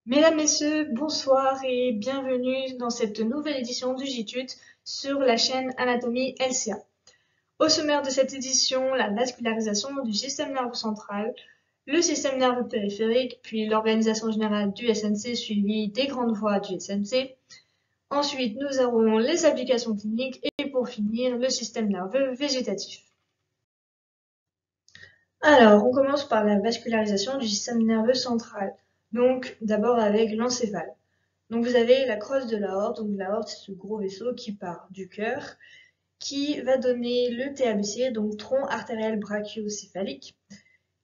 Mesdames, Messieurs, bonsoir et bienvenue dans cette nouvelle édition du JTUT sur la chaîne Anatomie LCA. Au sommaire de cette édition, la vascularisation du système nerveux central, le système nerveux périphérique, puis l'organisation générale du SNC suivie des grandes voies du SNC. Ensuite, nous aurons les applications cliniques et pour finir, le système nerveux végétatif. Alors, on commence par la vascularisation du système nerveux central. Donc, d'abord avec l'encéphale. Donc vous avez la crosse de l'aorte, donc l'aorte c'est ce gros vaisseau qui part du cœur, qui va donner le TABC, donc tronc artériel brachiocéphalique,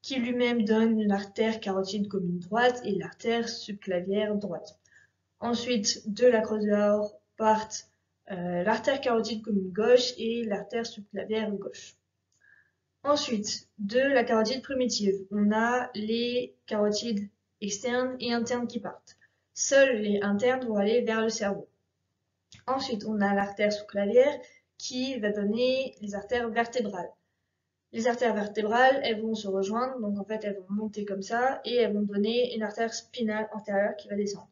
qui lui-même donne l'artère carotide commune droite et l'artère subclavière droite. Ensuite, de la crosse de l'aorte partent l'artère carotide commune gauche et l'artère subclavière gauche. Ensuite, de la carotide primitive, on a les carotides externes et internes qui partent. Seuls les internes vont aller vers le cerveau. Ensuite, on a l'artère sous-clavière qui va donner les artères vertébrales. Les artères vertébrales, elles vont se rejoindre, donc en fait, elles vont monter comme ça et elles vont donner une artère spinale antérieure qui va descendre.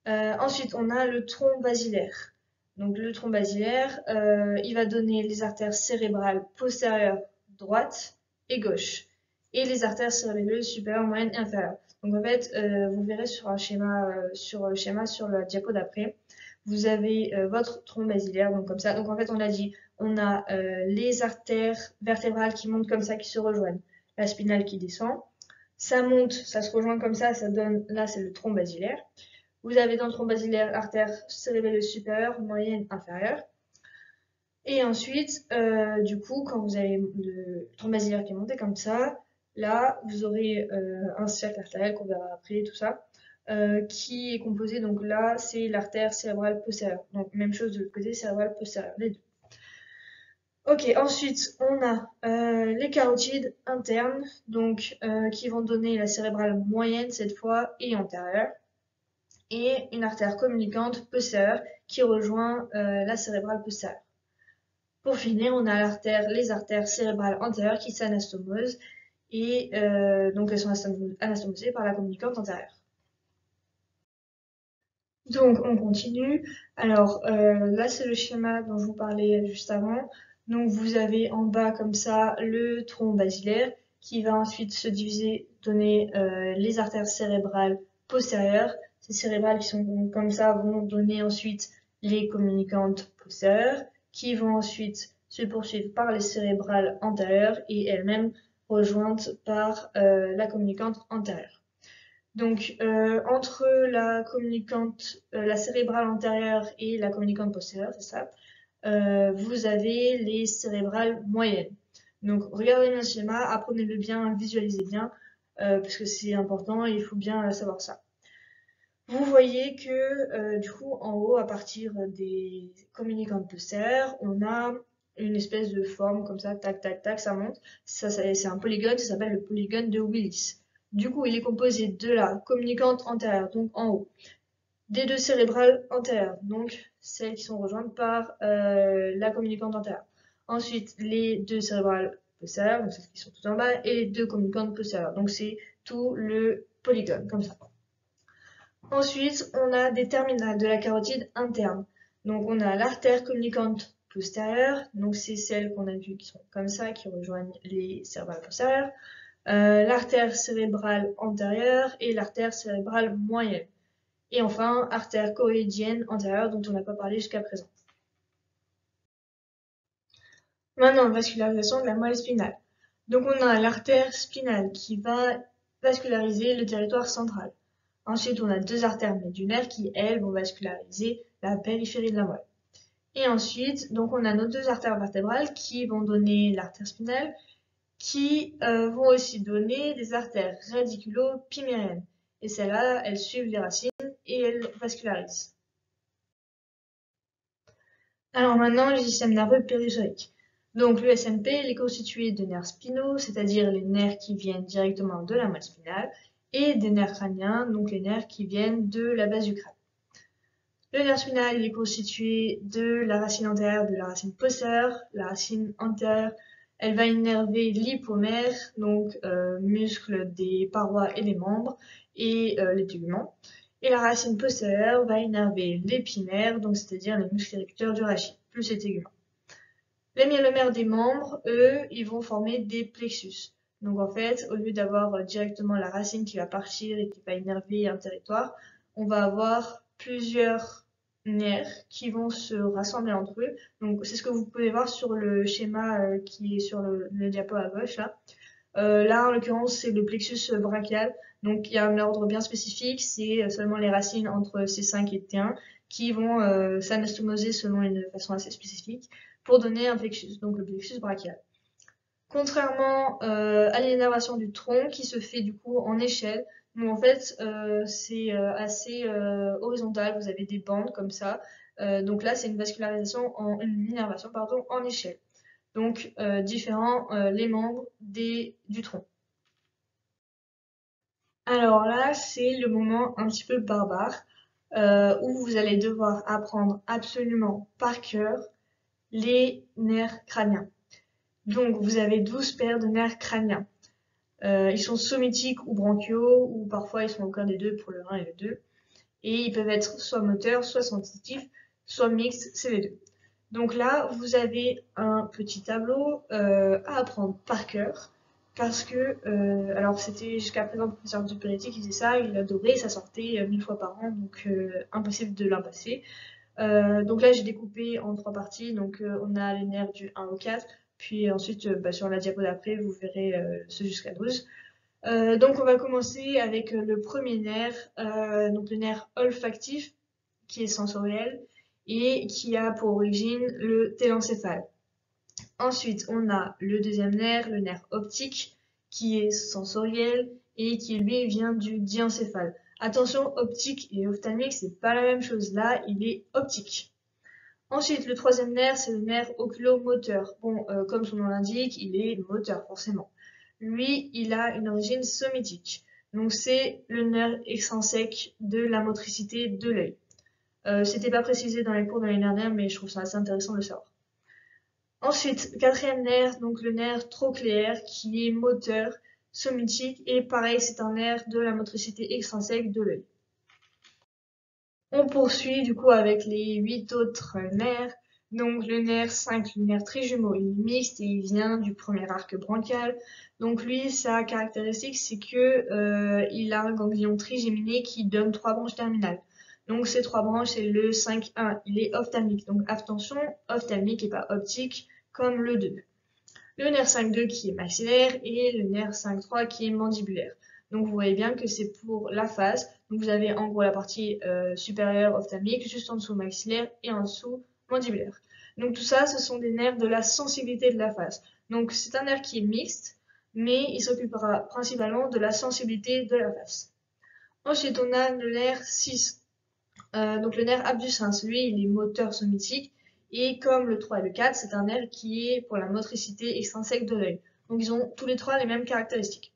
Ensuite, on a le tronc basilaire. Donc le tronc basilaire, il va donner les artères cérébrales postérieures droite et gauche et les artères cérébrales supérieures, moyennes et inférieures. Donc en fait, vous verrez sur un schéma, sur le schéma sur la diapo d'après, vous avez votre tronc basilaire, donc comme ça. Donc en fait, on a dit, on a les artères vertébrales qui montent comme ça, qui se rejoignent, la spinale qui descend, ça monte, ça se rejoint comme ça donne, là c'est le tronc basilaire. Vous avez dans le tronc basilaire l'artère cérébrale supérieure, moyenne, inférieure. Et ensuite, du coup, quand vous avez le tronc basilaire qui est monté comme ça, là, vous aurez un cercle artériel qu'on verra après, tout ça, qui est composé, donc là, c'est l'artère cérébrale postérieure. Donc, même chose de l'autre côté, cérébrale postérieure, les deux. Ok, ensuite, on a les carotides internes, donc qui vont donner la cérébrale moyenne cette fois et antérieure et une artère communicante postérieure qui rejoint la cérébrale postérieure. Pour finir, on a les artères cérébrales antérieures qui s'anastomosent et donc elles sont anastomosées par la communicante antérieure. Donc on continue. Alors là c'est le schéma dont je vous parlais juste avant. Donc vous avez en bas comme ça le tronc basilaire qui va ensuite se diviser, donner les artères cérébrales postérieures. Ces cérébrales qui sont comme ça vont donner ensuite les communicantes postérieures qui vont ensuite se poursuivre par les cérébrales antérieures et elles-mêmes rejointes par la communicante antérieure. Donc, entre la cérébrale antérieure et la communicante postérieure, c'est ça, vous avez les cérébrales moyennes. Donc, regardez bien le schéma, apprenez-le bien, visualisez bien, parce que c'est important et il faut bien savoir ça. Vous voyez que, du coup, en haut, à partir des communicantes postérieures, on a une espèce de forme comme ça, tac, tac, tac, ça monte. Ça, c'est un polygone, ça s'appelle le polygone de Willis. Du coup, il est composé de la communicante antérieure, donc en haut, des deux cérébrales antérieures, donc celles qui sont rejointes par la communicante antérieure. Ensuite, les deux cérébrales postérieures, donc celles qui sont tout en bas, et les deux communicantes postérieures. Donc c'est tout le polygone, comme ça. Ensuite, on a des terminales de la carotide interne. Donc on a l'artère communicante postérieure, donc c'est celles qu'on a vues qui sont comme ça, qui rejoignent les cérébrales postérieures. L'artère cérébrale antérieure et l'artère cérébrale moyenne. Et enfin, artère choroïdienne antérieure dont on n'a pas parlé jusqu'à présent. Maintenant, vascularisation de la moelle spinale. Donc on a l'artère spinale qui va vasculariser le territoire central. Ensuite, on a deux artères médulaires qui, elles, vont vasculariser la périphérie de la moelle. Et ensuite, donc on a nos deux artères vertébrales qui vont donner l'artère spinale, qui vont aussi donner des artères radiculo-pymériennes. Et celles-là, elles suivent les racines et elles vascularisent. Alors maintenant, le système nerveux périphérique. Donc le SMP, il est constitué de nerfs spinaux, c'est-à-dire les nerfs qui viennent directement de la moelle spinale, et des nerfs crâniens, donc les nerfs qui viennent de la base du crâne. Le nerf spinal, il est constitué de la racine antérieure, de la racine postérieure, la racine antérieure, Elle va innerver l'hypomère, donc muscles des parois et des membres, et les teguments. Et la racine postérieure va innerver l'épimère, donc c'est-à-dire les muscles érecteurs du rachis, plus les teguments. Les myélomères des membres, eux, ils vont former des plexus. Donc en fait, au lieu d'avoir directement la racine qui va partir et qui va innerver un territoire, on va avoir plusieurs nerfs qui vont se rassembler entre eux. Donc c'est ce que vous pouvez voir sur le schéma qui est sur le diapo à gauche là. Là, en l'occurrence, c'est le plexus brachial. Donc, il y a un ordre bien spécifique. C'est seulement les racines entre C5 et T1 qui vont s'anastomoser selon une façon assez spécifique pour donner un plexus, donc le plexus brachial. Contrairement à l'innervation du tronc qui se fait du coup en échelle, donc en fait c'est assez horizontal, vous avez des bandes comme ça. Donc là c'est une une innervation pardon, en échelle. Donc différents les membres du tronc. Alors là c'est le moment un petit peu barbare où vous allez devoir apprendre absolument par cœur les nerfs crâniens. Donc, vous avez 12 paires de nerfs crâniens. Ils sont somatiques ou branchiaux, ou parfois ils sont aucun des deux pour le 1 et le 2. Et ils peuvent être soit moteurs, soit sensitifs, soit mixtes, c'est les deux. Donc là, vous avez un petit tableau à apprendre par cœur. Parce que, alors c'était jusqu'à présent le professeur de Peretti qui faisait ça, il adorait, ça sortait 1000 fois par an, donc impossible de l'impasser. Donc là, j'ai découpé en 3 parties. Donc on a les nerfs du 1 au 4. Puis ensuite, sur la diapo d'après, vous verrez ceux jusqu'à 12. Donc on va commencer avec le premier nerf, donc le nerf olfactif, qui est sensoriel et qui a pour origine le télencéphale. Ensuite, on a le deuxième nerf, le nerf optique, qui est sensoriel et qui lui vient du diencéphale. Attention, optique et ophtalmique, c'est pas la même chose. Là, il est optique. Ensuite, le troisième nerf, c'est le nerf oculomoteur. Bon, comme son nom l'indique, il est moteur, forcément. Lui, il a une origine somatique. Donc, c'est le nerf extrinsèque de la motricité de l'œil. C'était pas précisé dans les cours de l'année dernière, mais je trouve ça assez intéressant de le savoir. Ensuite, quatrième nerf, donc le nerf trochléaire, qui est moteur, somatique, et pareil, c'est un nerf de la motricité extrinsèque de l'œil. On poursuit du coup avec les 8 autres nerfs. Donc le nerf 5, le nerf trijumeau, il est mixte et il vient du premier arc branchial. Donc lui, sa caractéristique, c'est que il a un ganglion trigéminé qui donne 3 branches terminales. Donc ces 3 branches, c'est le 5-1, il est ophtalmique. Donc attention, ophtalmique et pas optique comme le 2. Le nerf 5-2 qui est maxillaire et le nerf 5-3 qui est mandibulaire. Donc vous voyez bien que c'est pour la face. Donc vous avez en gros la partie supérieure ophtalmique, juste en dessous maxillaire et en dessous mandibulaire. Donc tout ça, ce sont des nerfs de la sensibilité de la face. Donc c'est un nerf qui est mixte, mais il s'occupera principalement de la sensibilité de la face. Ensuite, on a le nerf 6. Donc le nerf abducens, lui, il est moteur somatique. Et comme le 3 et le 4, c'est un nerf qui est pour la motricité extrinsèque de l'œil. Donc ils ont tous les trois les mêmes caractéristiques.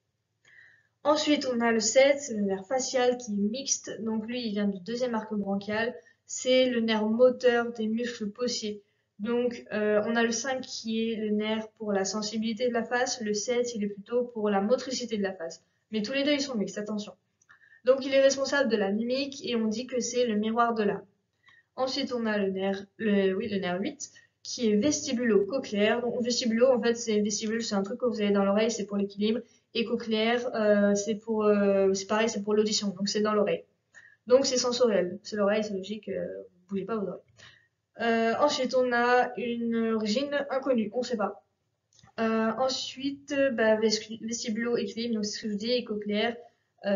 Ensuite, on a le 7, c'est le nerf facial qui est mixte. Donc lui, il vient du deuxième arc branchial. C'est le nerf moteur des muscles possiers. Donc on a le 5 qui est le nerf pour la sensibilité de la face. Le 7, il est plutôt pour la motricité de la face. Mais tous les deux, ils sont mixtes, attention. Donc il est responsable de la mimique et on dit que c'est le miroir de l'âme. Ensuite, on a le nerf 8, qui est vestibulo-cochléaire. Donc, vestibulo, en fait, c'est vestibule, c'est un truc que vous avez dans l'oreille, c'est pour l'équilibre. Et cochléaire, c'est pareil, c'est pour l'audition. Donc, c'est dans l'oreille. Donc, c'est sensoriel. C'est l'oreille, c'est logique, vous bougez pas vos oreilles. Ensuite, on a une origine inconnue, on sait pas. Ensuite, vestibulo-équilibre, donc c'est ce que je dis, et cochléaire,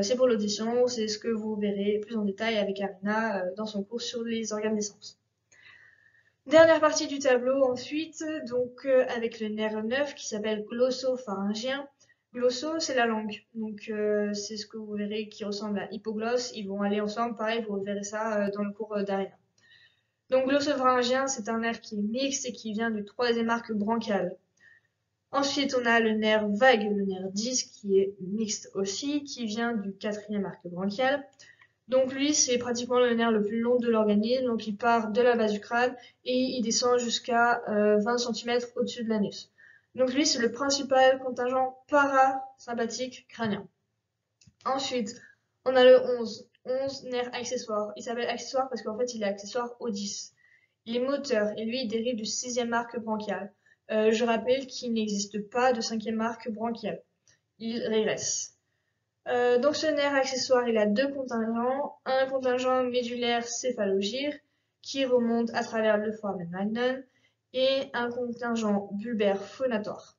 c'est pour l'audition, c'est ce que vous verrez plus en détail avec Arina dans son cours sur les organes des sens. Dernière partie du tableau ensuite, donc avec le nerf 9 qui s'appelle glossopharyngien. Glosso, c'est la langue, donc c'est ce que vous verrez qui ressemble à hypoglosse. Ils vont aller ensemble, pareil, vous verrez ça dans le cours d'Arina. Donc glossopharyngien, c'est un nerf qui est mixte et qui vient du troisième arc branchial. Ensuite, on a le nerf vague, le nerf 10, qui est mixte aussi, qui vient du quatrième arc branchial. Donc lui, c'est pratiquement le nerf le plus long de l'organisme, donc il part de la base du crâne et il descend jusqu'à 20 cm au-dessus de l'anus. Donc lui, c'est le principal contingent parasympathique crânien. Ensuite, on a le 11. 11, nerf accessoire. Il s'appelle accessoire parce qu'en fait, il est accessoire au 10. Il est moteur et lui, il dérive du 6e arc branchial. Je rappelle qu'il n'existe pas de 5e arc branchial. Il régresse. Donc ce nerf accessoire, il a deux contingents. Un contingent médulaire céphalogire qui remonte à travers le foramen magnum et un contingent bulbaire phonatoire.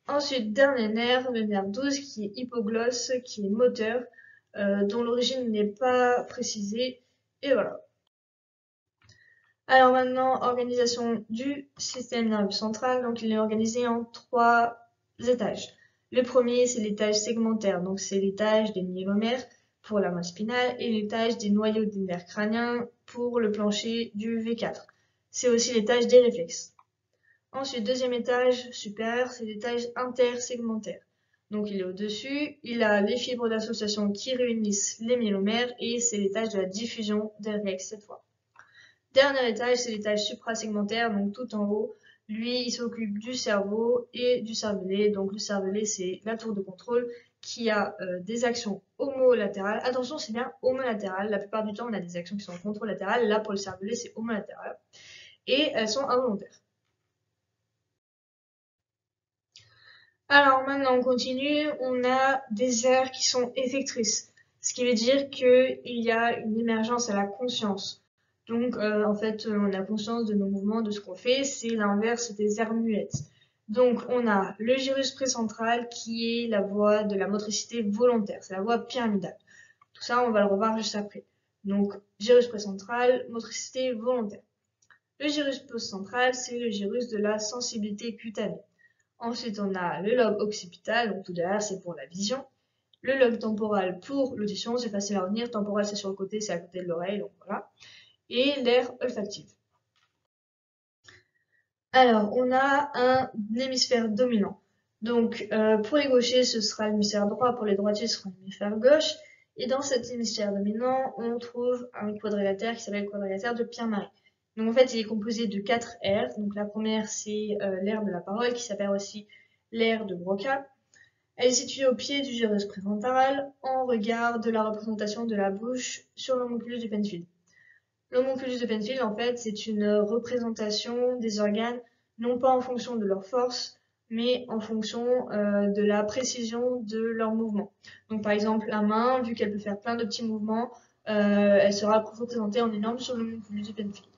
Ensuite, dernier nerf, le nerf 12 qui est hypoglosse, qui est moteur, dont l'origine n'est pas précisée. Et voilà. Alors maintenant, organisation du système nerveux central. Donc il est organisé en 3 étages. Le premier, c'est l'étage segmentaire, donc c'est l'étage des myélomères pour la moelle spinale et l'étage des noyaux des nerfs crâniens pour le plancher du V4. C'est aussi l'étage des réflexes. Ensuite, deuxième étage supérieur, c'est l'étage intersegmentaire. Donc il est au-dessus, il a les fibres d'association qui réunissent les myélomères et c'est l'étage de la diffusion des réflexes cette fois. Dernier étage, c'est l'étage suprasegmentaire, donc tout en haut. Lui, il s'occupe du cerveau et du cervelet. Donc le cervelet, c'est la tour de contrôle qui a des actions homolatérales. Attention, c'est bien homolatérales. La plupart du temps, on a des actions qui sont contralatérales. Là, pour le cervelet, c'est homolatéral. Et elles sont involontaires. Alors maintenant, on continue. On a des aires qui sont effectrices. Ce qui veut dire qu'il y a une émergence à la conscience. Donc, en fait, on a conscience de nos mouvements, de ce qu'on fait. C'est l'inverse des aires muettes. Donc, on a le gyrus précentral qui est la voie de la motricité volontaire. C'est la voie pyramidale. Tout ça, on va le revoir juste après. Donc, gyrus précentral, motricité volontaire. Le gyrus postcentral, c'est le gyrus de la sensibilité cutanée. Ensuite, on a le lobe occipital, donc tout derrière, c'est pour la vision. Le lobe temporal pour l'audition, c'est facile à retenir. Temporal, c'est sur le côté, c'est à côté de l'oreille, donc voilà. Et l'aire olfactive. Alors, on a un hémisphère dominant. Donc, pour les gauchers, ce sera l'hémisphère droit. Pour les droitiers, ce sera l'hémisphère gauche. Et dans cet hémisphère dominant, on trouve un quadrilatère qui s'appelle le quadrilatère de Pierre-Marie. Donc, en fait, il est composé de 4 aires. Donc, la première, c'est l'aire de la parole, qui s'appelle aussi l'aire de Broca. Elle est située au pied du gyrus préfrontal, en regard de la représentation de la bouche sur l'homunculus de Penfield. L'homunculus de Penfield, en fait, c'est une représentation des organes, non pas en fonction de leur force, mais en fonction de la précision de leur mouvement. Donc, par exemple, la main, vu qu'elle peut faire plein de petits mouvements, elle sera représentée en énorme sur l'homunculus de Penfield.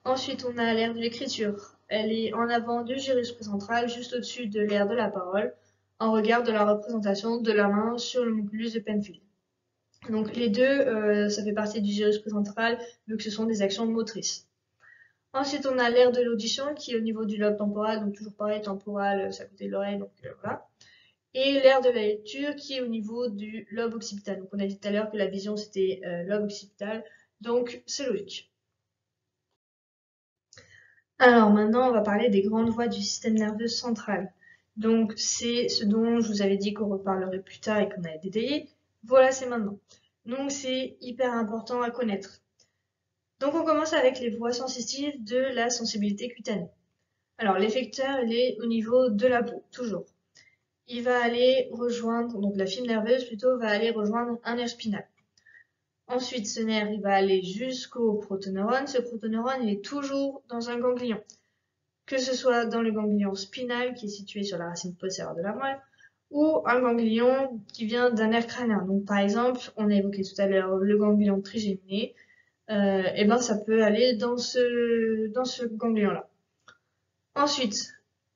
Ensuite, on a l'aire de l'écriture. Elle est en avant du gyrus précentral, juste au-dessus de l'aire de la parole, en regard de la représentation de la main sur l'homunculus de Penfield. Donc les deux, ça fait partie du gyrus précentral, vu que ce sont des actions motrices. Ensuite, on a l'aire de l'audition, qui est au niveau du lobe temporal, donc toujours pareil, temporal, c'est à côté de l'oreille, donc voilà. Et l'aire de la lecture, qui est au niveau du lobe occipital. Donc on a dit tout à l'heure que la vision, c'était lobe occipital, donc c'est logique. Alors maintenant, on va parler des grandes voies du système nerveux central. Donc c'est ce dont je vous avais dit qu'on reparlerait plus tard et qu'on avait détaillé. Voilà, c'est maintenant. Donc c'est hyper important à connaître. Donc on commence avec les voies sensitives de la sensibilité cutanée. Alors l'effecteur, il est au niveau de la peau, toujours. Il va aller rejoindre, donc la fibre nerveuse plutôt, va aller rejoindre un nerf spinal. Ensuite, ce nerf, il va aller jusqu'au protoneurone. Ce protoneurone, il est toujours dans un ganglion. Que ce soit dans le ganglion spinal, qui est situé sur la racine postérieure de la moelle, ou un ganglion qui vient d'un nerf crânien. Donc par exemple, on a évoqué tout à l'heure le ganglion trigéminé, et ben ça peut aller dans ce ganglion-là. Ensuite,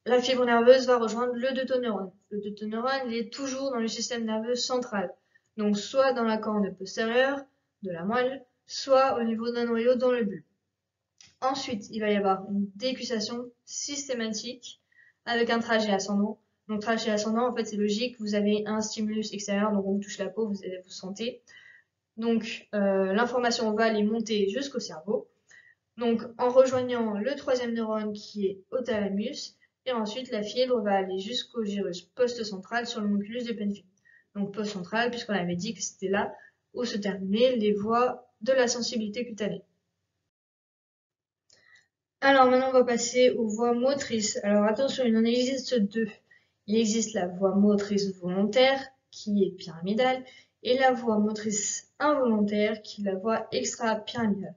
la fibre nerveuse va rejoindre le deutéroneurone. Le deutéroneurone, il est toujours dans le système nerveux central. Donc soit dans la corne postérieure de la moelle, soit au niveau d'un noyau dans le bulbe. Ensuite, il va y avoir une décussation systématique avec un trajet ascendant. Donc trajet ascendant, en fait, c'est logique. Vous avez un stimulus extérieur, donc on vous touche la peau, vous sentez. Donc l'information va aller monter jusqu'au cerveau. Donc en rejoignant le troisième neurone qui est au thalamus, et ensuite la fibre va aller jusqu'au gyrus post-central sur l'homunculus de Penfield. Donc post-central, puisqu'on avait dit que c'était là où se terminaient les voies de la sensibilité cutanée. Alors maintenant, on va passer aux voies motrices. Alors attention, il en existe deux. Il existe la voie motrice volontaire, qui est pyramidale, et la voie motrice involontaire, qui est la voie extra-pyramidale.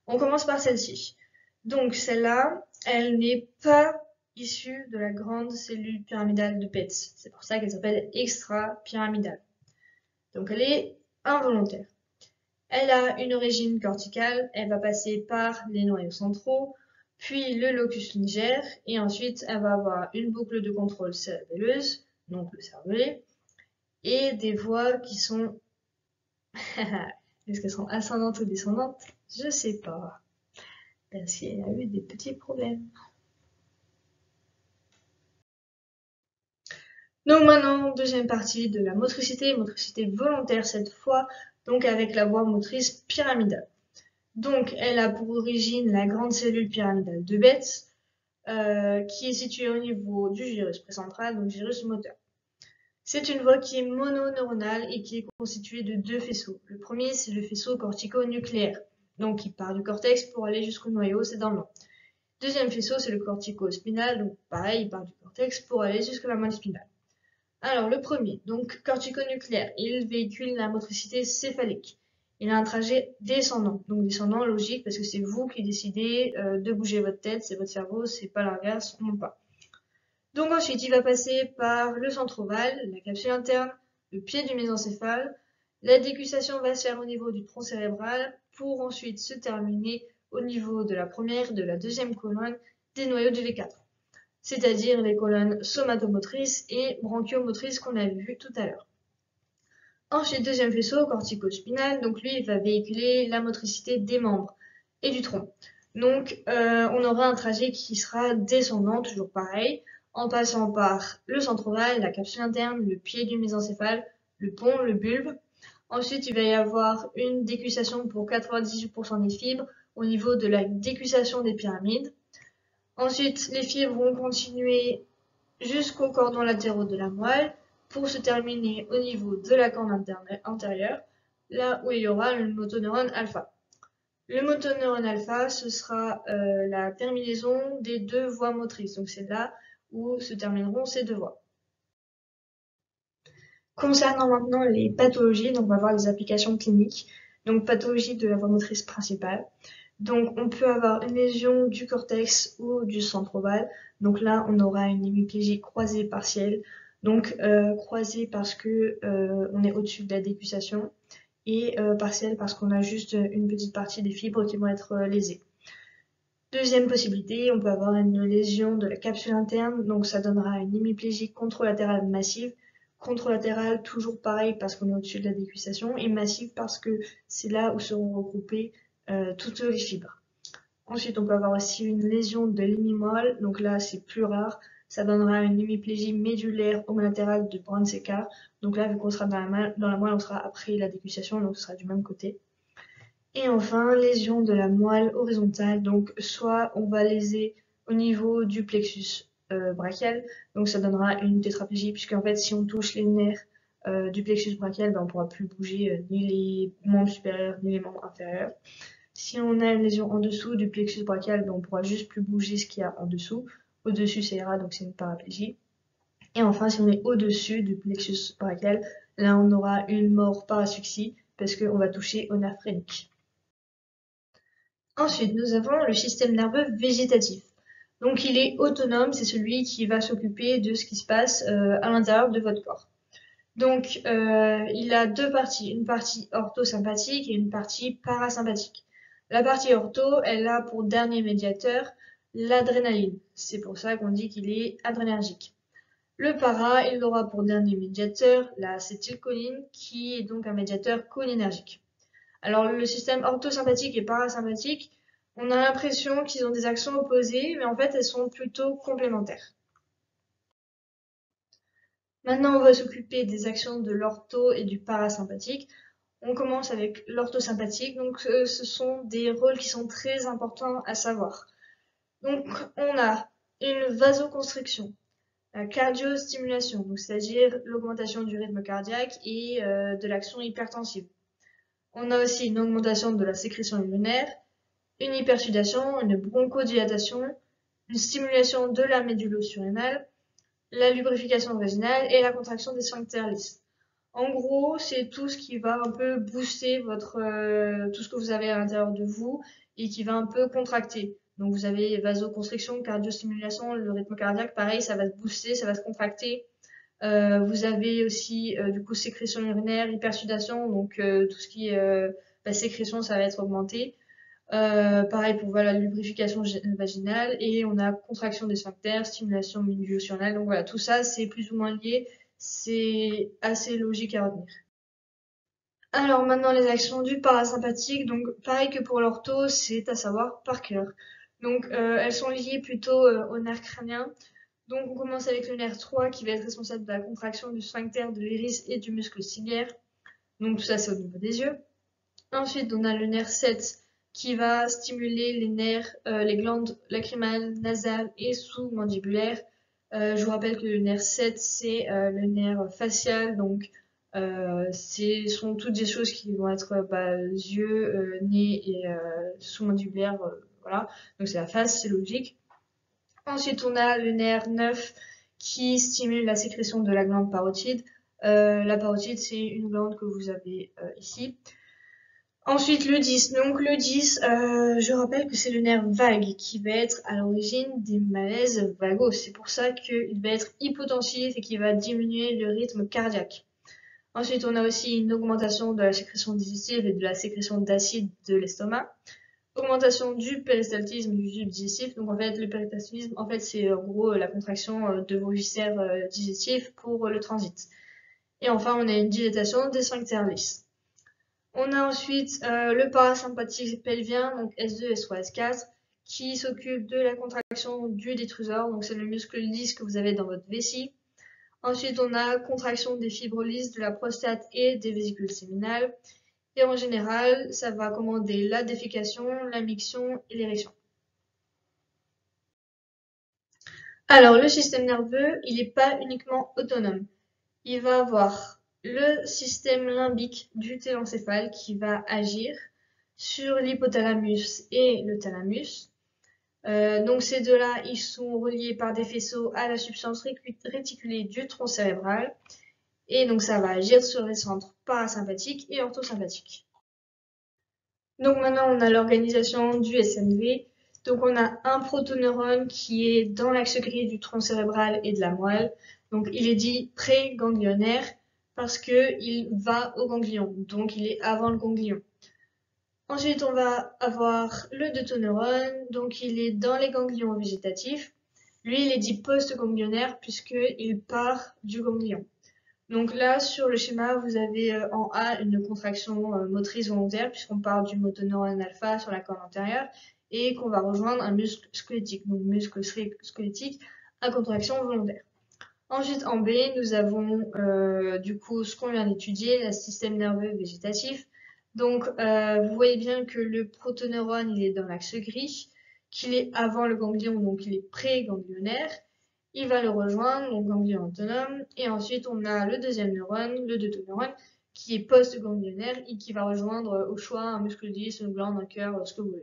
On commence par celle-ci. Donc celle-là, elle n'est pas issue de la grande cellule pyramidale de Petz. C'est pour ça qu'elle s'appelle extra-pyramidale. Donc elle est involontaire. Elle a une origine corticale, elle va passer par les noyaux centraux, puis le locus ligaire, et ensuite elle va avoir une boucle de contrôle cérébelleuse, donc le cervelet, et des voies qui sont... Est-ce qu'elles sont ascendantes ou descendantes? Je sais pas, parce qu'il y a eu des petits problèmes. Donc maintenant, deuxième partie de la motricité volontaire cette fois, donc avec la voie motrice pyramidale. Donc, elle a pour origine la grande cellule pyramidale de Betz, qui est située au niveau du gyrus précentral, donc gyrus moteur. C'est une voie qui est mononeuronale et qui est constituée de deux faisceaux. Le premier, c'est le faisceau cortico-nucléaire, donc qui part du cortex pour aller jusqu'au noyau, c'est dans le long. Deuxième faisceau, c'est le cortico-spinal, donc pareil, il part du cortex pour aller jusqu'à la moelle spinale. Alors, le premier, donc cortico-nucléaire, il véhicule la motricité céphalique. Il a un trajet descendant, donc descendant logique parce que c'est vous qui décidez de bouger votre tête, c'est votre cerveau, c'est pas l'inverse, non pas. Donc ensuite, il va passer par le centre ovale, la capsule interne, le pied du mésencéphale. La décussation va se faire au niveau du tronc cérébral pour ensuite se terminer au niveau de la première et de la deuxième colonne des noyaux du V4, c'est-à-dire les colonnes somatomotrices et bronchiomotrices qu'on a vues tout à l'heure. Ensuite, deuxième faisceau, cortico-spinal, donc lui, il va véhiculer la motricité des membres et du tronc. Donc, on aura un trajet qui sera descendant, toujours pareil, en passant par le centre ovale, la capsule interne, le pied du mésencéphale, le pont, le bulbe. Ensuite, il va y avoir une décussation pour 98% des fibres au niveau de la décussation des pyramides. Ensuite, les fibres vont continuer jusqu'aux cordons latéraux de la moelle pour se terminer au niveau de la corne antérieure, là où il y aura le motoneurone alpha. Le motoneurone alpha, ce sera la terminaison des deux voies motrices, donc c'est là où se termineront ces deux voies. Concernant maintenant les pathologies, donc on va voir les applications cliniques. Donc pathologie de la voie motrice principale. Donc on peut avoir une lésion du cortex ou du centre ovale. Donc là on aura une hémiplégie croisée partielle. Donc croisée parce que on est au-dessus de la décussation et partielle parce qu'on a juste une petite partie des fibres qui vont être lésées. Deuxième possibilité, on peut avoir une lésion de la capsule interne, donc ça donnera une hémiplégie contralatérale massive. Contralatérale, toujours pareil parce qu'on est au-dessus de la décussation, et massive parce que c'est là où seront regroupées toutes les fibres. Ensuite, on peut avoir aussi une lésion de l'hémimoelle, donc là c'est plus rare, ça donnera une hémiplégie médulaire homolatérale de Brown-Séquard. Donc là, vu qu'on sera dans la moelle, on sera après la décussation, donc ce sera du même côté. Et enfin, lésion de la moelle horizontale, donc soit on va léser au niveau du plexus brachial, donc ça donnera une tétraplégie, puisqu'en fait si on touche les nerfs du plexus brachial, ben, on ne pourra plus bouger ni les membres supérieurs ni les membres inférieurs. Si on a une lésion en dessous du plexus brachial, ben, on pourra juste plus bouger ce qu'il y a en dessous. Au-dessus, ça ira, donc c'est une paraplégie. Et enfin, si on est au-dessus du plexus brachial, là on aura une mort par asphyxie, parce qu'on va toucher au nerf phrénique. Ensuite, nous avons le système nerveux végétatif. Donc il est autonome, c'est celui qui va s'occuper de ce qui se passe à l'intérieur de votre corps. Donc il a deux parties, une partie orthosympathique et une partie parasympathique. La partie ortho, elle a pour dernier médiateur l'adrénaline. C'est pour ça qu'on dit qu'il est adrénergique. Le para, il aura pour dernier médiateur l'acétylcholine, qui est donc un médiateur cholinergique. Alors le système orthosympathique et parasympathique, on a l'impression qu'ils ont des actions opposées, mais en fait elles sont plutôt complémentaires. Maintenant on va s'occuper des actions de l'ortho et du parasympathique. On commence avec l'orthosympathique, donc ce sont des rôles qui sont très importants à savoir. Donc on a une vasoconstriction, la cardiostimulation, donc c'est-à-dire l'augmentation du rythme cardiaque et de l'action hypertensive. On a aussi une augmentation de la sécrétion urinaire une hypersudation, une bronchodilatation, une stimulation de la médulle surrénale, la lubrification vaginale et la contraction des sphincters lisses. En gros, c'est tout ce qui va un peu booster tout ce que vous avez à l'intérieur de vous et qui va un peu contracter. Donc vous avez vasoconstriction, cardiostimulation, le rythme cardiaque, pareil, ça va se booster, ça va se contracter. Vous avez aussi du coup sécrétion urinaire, hypersudation, donc tout ce qui est sécrétion, ça va être augmenté. Pareil pour voilà, la lubrification vaginale et on a contraction des sphincters, stimulation médulo-surrénale. Donc voilà, tout ça c'est plus ou moins lié, c'est assez logique à retenir. Alors maintenant les actions du parasympathique, donc pareil que pour l'ortho, c'est à savoir par cœur. Donc elles sont liées plutôt au nerf crânien. Donc on commence avec le nerf 3 qui va être responsable de la contraction du sphincter de l'iris et du muscle ciliaire. Donc tout ça c'est au niveau des yeux. Ensuite on a le nerf 7 qui va stimuler les nerfs, les glandes lacrymales, nasales et sous-mandibulaires. Je vous rappelle que le nerf 7 c'est le nerf facial, donc ce sont toutes des choses qui vont être yeux, nez et sous-mandibulaire, voilà. Donc c'est la face, c'est logique. Ensuite, on a le nerf 9 qui stimule la sécrétion de la glande parotide. La parotide, c'est une glande que vous avez ici. Ensuite, le 10. Donc le 10, je rappelle que c'est le nerf vague qui va être à l'origine des malaises vagos. C'est pour ça qu'il va être hypotensif et qu'il va diminuer le rythme cardiaque. Ensuite, on a aussi une augmentation de la sécrétion digestive et de la sécrétion d'acide de l'estomac. Augmentation du péristaltisme du tube digestif. Donc en fait, le péristaltisme, en fait, c'est en gros la contraction de vos viscères digestifs pour le transit. Et enfin, on a une dilatation des sphincters lisses. On a ensuite le parasympathique pelvien, donc S2, S3, S4, qui s'occupe de la contraction du détrusor. Donc c'est le muscle lisse que vous avez dans votre vessie. Ensuite, on a contraction des fibres lisses de la prostate et des vésicules séminales. Et en général, ça va commander la défécation, la miction et l'érection. Alors, le système nerveux, il n'est pas uniquement autonome. Il va avoir le système limbique du télencéphale qui va agir sur l'hypothalamus et le thalamus. Donc ces deux-là, ils sont reliés par des faisceaux à la substance réticulée du tronc cérébral. Et donc ça va agir sur les centres parasympathiques et orthosympathiques. Donc maintenant, on a l'organisation du SNV. Donc on a un protoneurone qui est dans l'axe gris du tronc cérébral et de la moelle. Donc il est dit pré-ganglionnaire parce qu'il va au ganglion, donc il est avant le ganglion. Ensuite, on va avoir le deutoneurone, donc il est dans les ganglions végétatifs. Lui, il est dit post-ganglionnaire puisqu'il part du ganglion. Donc là, sur le schéma, vous avez en A une contraction motrice volontaire, puisqu'on part du motoneurone alpha sur la corne antérieure, et qu'on va rejoindre un muscle squelettique. Donc muscle squelettique à contraction volontaire. Ensuite, en B, nous avons du coup ce qu'on vient d'étudier, le système nerveux végétatif. Donc, vous voyez bien que le protoneurone, il est dans l'axe gris, qu'il est avant le ganglion, donc il est pré-ganglionnaire. Il va le rejoindre, donc ganglion autonome, et ensuite on a le deuxième neurone, le deutoneurone, qui est post-ganglionnaire et qui va rejoindre au choix un muscle lisse, une glande, un cœur, ce que vous voulez.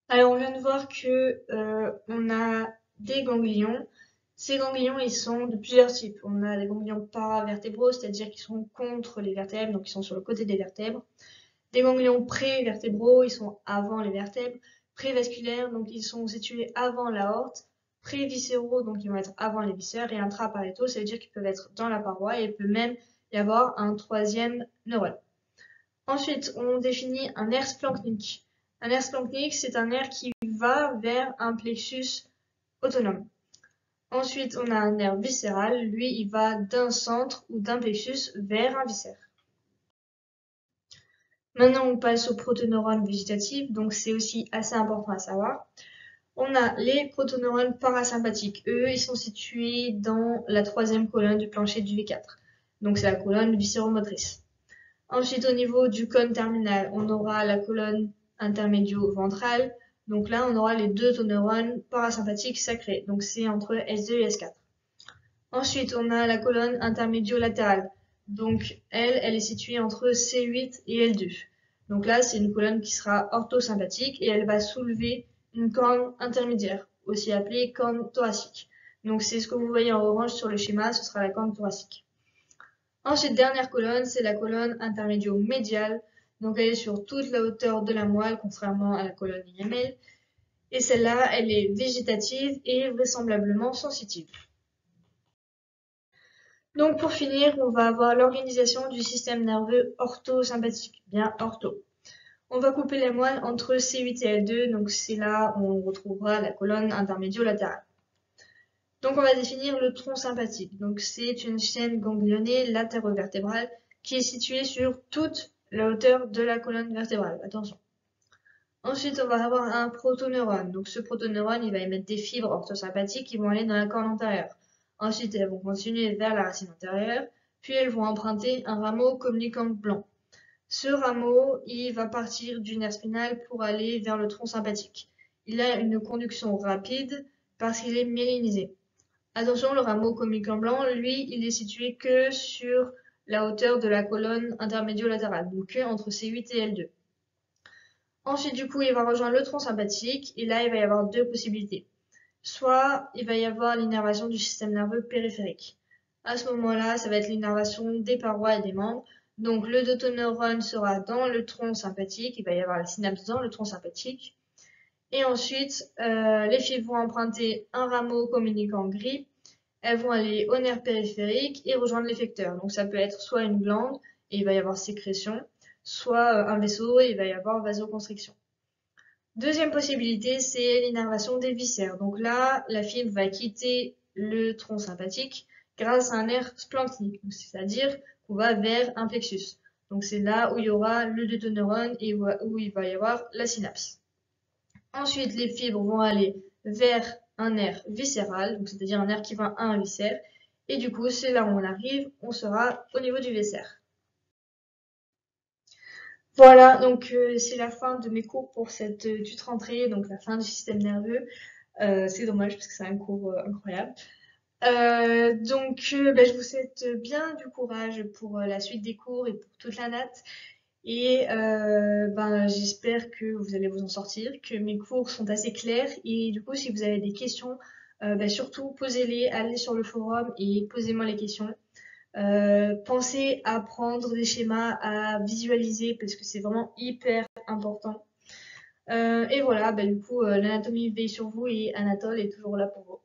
Alors on vient de voir que on a des ganglions. Ces ganglions, ils sont de plusieurs types. On a des ganglions paravertébraux, c'est-à-dire qu'ils sont contre les vertèbres, donc ils sont sur le côté des vertèbres. Des ganglions prévertébraux, ils sont avant les vertèbres. Prévasculaires, donc ils sont situés avant l'aorte. Préviscéraux, donc ils vont être avant les viscères. Et intraparétaux, ça veut dire qu'ils peuvent être dans la paroi et il peut même y avoir un troisième neurone. Ensuite, on définit un nerf splanchnique. Un nerf splanchnique, c'est un nerf qui va vers un plexus autonome. Ensuite, on a un nerf viscéral. Lui, il va d'un centre ou d'un plexus vers un viscère. Maintenant, on passe aux protoneurones végétatifs, donc c'est aussi assez important à savoir. On a les protoneurones parasympathiques. Eux, ils sont situés dans la troisième colonne du plancher du V4. Donc c'est la colonne viscéromotrice. Ensuite, au niveau du cône terminal, on aura la colonne intermédio-ventrale. Donc là, on aura les deux neurones parasympathiques sacrés. Donc c'est entre S2 et S4. Ensuite, on a la colonne intermédio-latérale. Donc elle est située entre C8 et L2. Donc là, c'est une colonne qui sera orthosympathique et elle va soulever une corne intermédiaire, aussi appelée corne thoracique. Donc c'est ce que vous voyez en orange sur le schéma, ce sera la corne thoracique. Ensuite, dernière colonne, c'est la colonne intermédio-médiale. Donc elle est sur toute la hauteur de la moelle, contrairement à la colonne IML. Et celle-là, elle est végétative et vraisemblablement sensitive. Donc pour finir, on va avoir l'organisation du système nerveux orthosympathique, bien ortho. On va couper les moelles entre C8 et L2, donc c'est là où on retrouvera la colonne intermédio-latérale. Donc on va définir le tronc sympathique. Donc c'est une chaîne ganglionée latéro-vertébrale qui est située sur toute la hauteur de la colonne vertébrale. Attention. Ensuite, on va avoir un protoneurone. Donc ce protoneurone, il va émettre des fibres orthosympathiques qui vont aller dans la corne antérieure. Ensuite, elles vont continuer vers la racine antérieure, puis elles vont emprunter un rameau communicant blanc. Ce rameau, il va partir du nerf spinal pour aller vers le tronc sympathique. Il a une conduction rapide parce qu'il est myélinisé. Attention, le rameau communicant blanc, lui, il est situé que sur la hauteur de la colonne intermédio-latérale, donc que entre C8 et L2. Ensuite, du coup, il va rejoindre le tronc sympathique, et là, il va y avoir deux possibilités. Soit il va y avoir l'innervation du système nerveux périphérique. À ce moment-là, ça va être l'innervation des parois et des membres. Donc le dotoneurone sera dans le tronc sympathique, il va y avoir la synapse dans le tronc sympathique. Et ensuite, les fibres vont emprunter un rameau communicant gris, elles vont aller au nerf périphérique et rejoindre l'effecteur. Donc ça peut être soit une glande, et il va y avoir sécrétion, soit un vaisseau, et il va y avoir vasoconstriction. Deuxième possibilité, c'est l'innervation des viscères. Donc là, la fibre va quitter le tronc sympathique grâce à un nerf splanchnique, c'est-à-dire qu'on va vers un plexus. Donc c'est là où il y aura le dotoneurone et où il va y avoir la synapse. Ensuite, les fibres vont aller vers un nerf viscéral, donc c'est-à-dire un nerf qui va à un viscère. Et du coup, c'est là où on arrive, on sera au niveau du viscère. Voilà, donc c'est la fin de mes cours pour cette toute rentrée, donc la fin du système nerveux. C'est dommage parce que c'est un cours incroyable. Je vous souhaite bien du courage pour la suite des cours et pour toute la natte. Et j'espère que vous allez vous en sortir, que mes cours sont assez clairs. Et du coup, si vous avez des questions, surtout posez-les, allez sur le forum et posez-moi les questions. Pensez à prendre des schémas, à visualiser parce que c'est vraiment hyper important. Et voilà, l'anatomie veille sur vous et Anatole est toujours là pour vous.